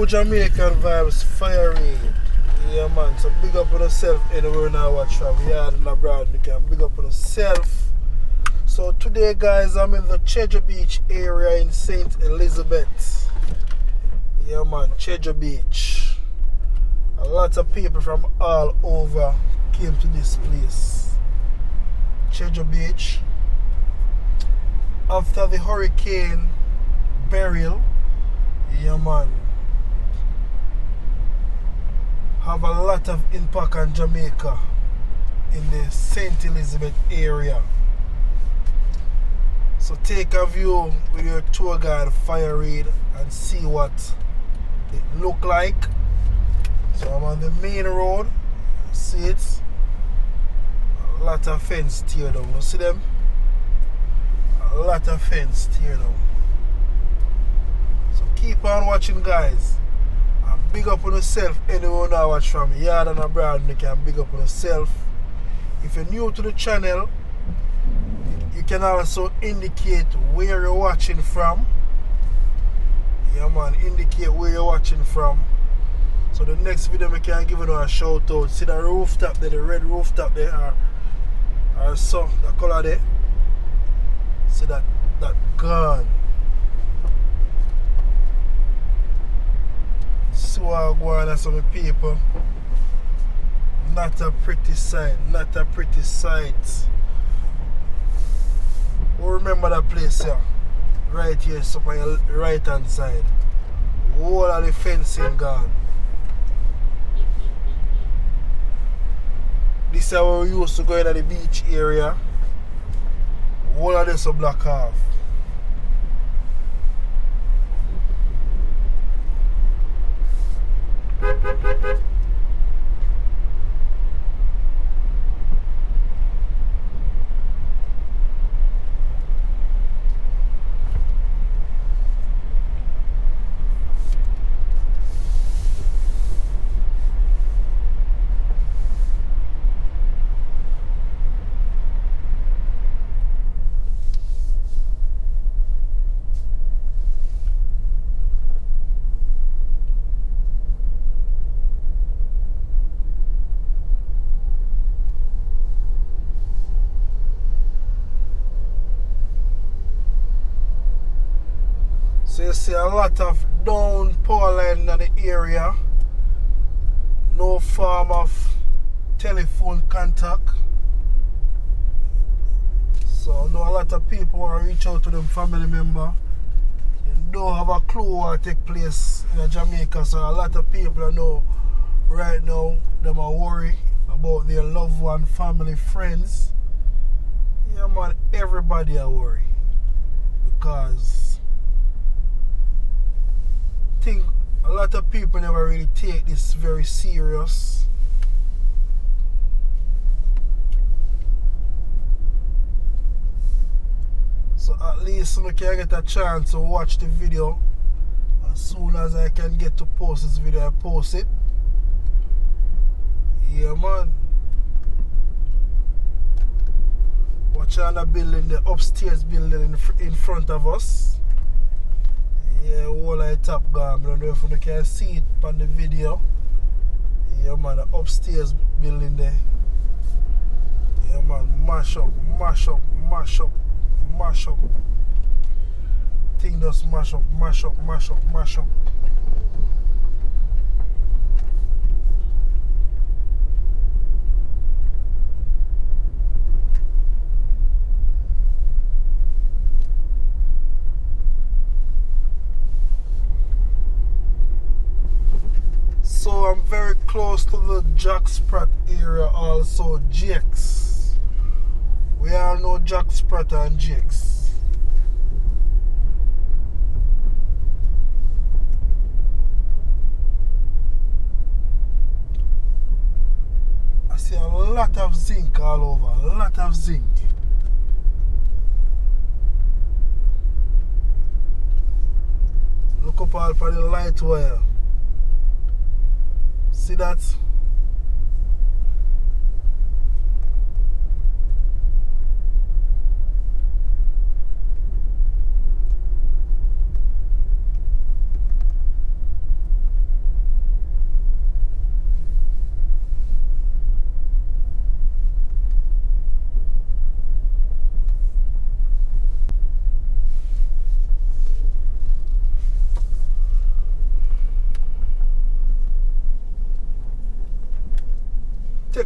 Jamaican Vibes, Fire Reid. Yeah man, so big up on yourself anywhere now watch from yard and abroad. You can big up on yourself. So today guys, I'm in the Cheddar Beach area in St. Elizabeth. Yeah man, Cheddar Beach. A lot of people from all over came to this place. Cheddar Beach. After the hurricane Berly, yeah man, have a lot of impact on Jamaica in the St. Elizabeth area. So take a view with your tour guide Fire Reid and see what it look like. So I'm on the main road. See it? A lot of fence tear down. You see them? A lot of fence tear down. So keep on watching guys. And big up on yourself anyone that watch from yard and abroad. You can big up on yourself. If you're new to the channel, you can also indicate where you're watching from. Yeah man, indicate where you're watching from. So the next video we can give you a shout out. See the rooftop there, the red rooftop there, or so the color there. See that gone. See what going on some people. Not a pretty sight, not a pretty sight. Oh, remember that place here? Right here, so on your right hand side. All of the fencing gone. This is where we used to go into the beach area. All of this are block off. So you see a lot of down power line in the area. No form of telephone contact. So I know a lot of people want to reach out to them family member. They don't have a clue what take place in Jamaica. So a lot of people I know right now, them are worried about their loved one, family, friends. Yeah man, everybody are worried. Because I think a lot of people never really take this very serious. So at least I can get a chance to watch the video. As soon as I can get to post this video, I post it. Yeah man. Watch on the building, the upstairs building in front of us. Yeah, all of the top gone. I don't know if you can see it on the video. Yeah man, the upstairs building there. Yeah man, mash up, mash up, mash up, mash up. Thing does mash up, mash up, mash up, mash up. So I'm very close to the Jack Sprat area also, GX. We all know Jack Sprat and GX. I see a lot of zinc all over, a lot of zinc. Look up all for the light wire. See that?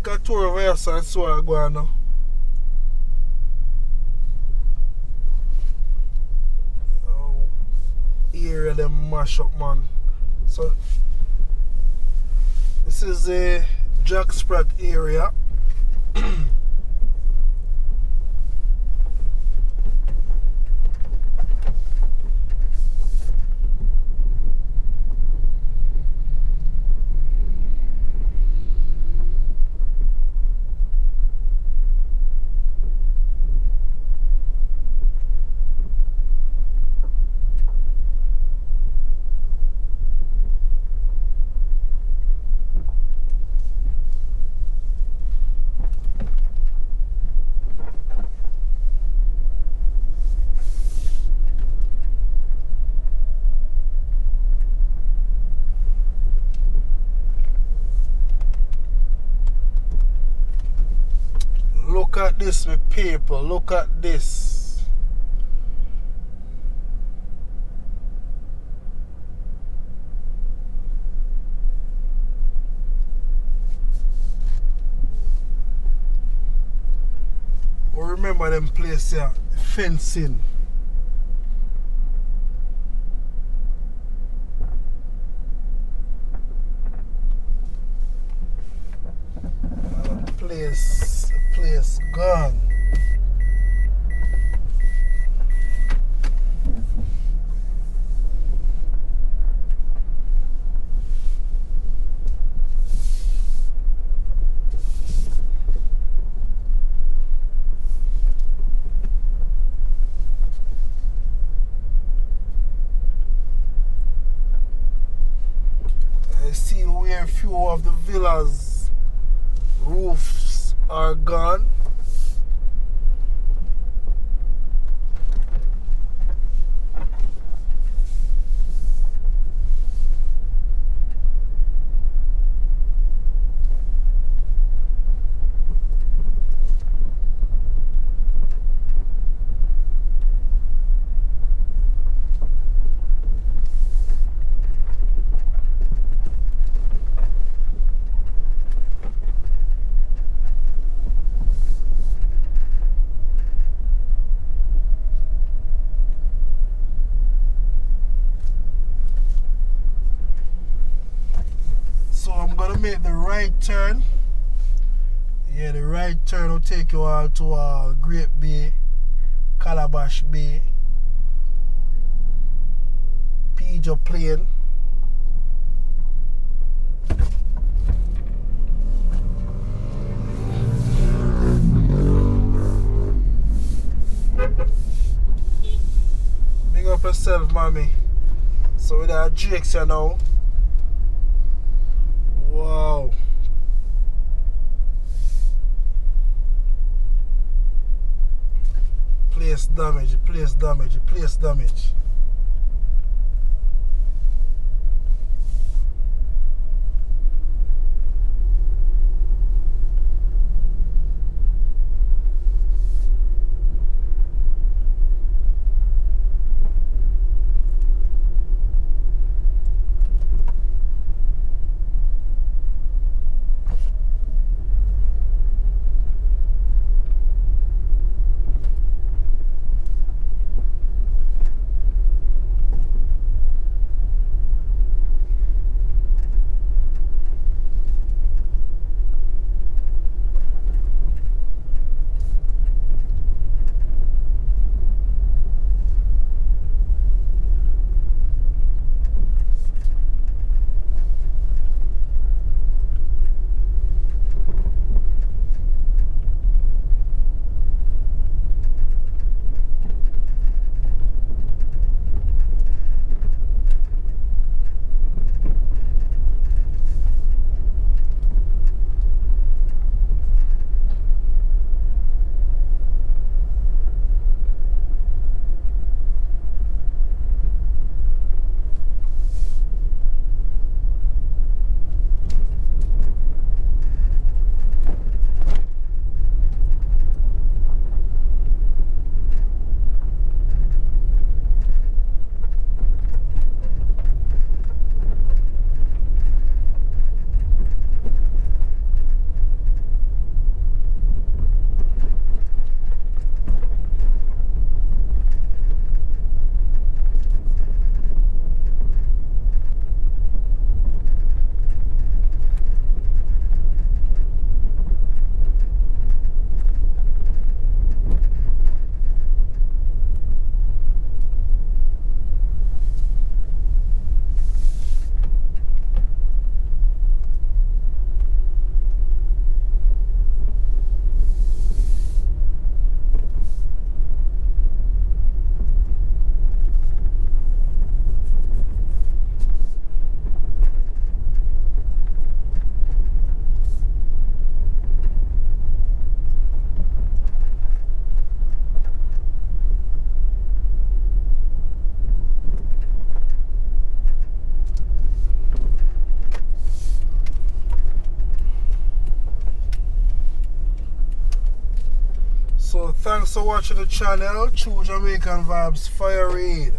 take a tour over here so and see what I go on now. Area them mash up, man. So this is the Jack Sprat area. Look at this, my people. Look at this. Oh, remember them place here, fencing. Place gone. I see where a few of the villas roofs are gone. So I'm gonna make the right turn. Yeah, the right turn will take you all to Great Bay, Calabash Bay, Pigeon Plain. Big up yourself, mommy. So with our Jakes here now. Wow. Place damage, place damage, place damage. So thanks for watching the channel. True Jamaican Vibes, Fire Reid.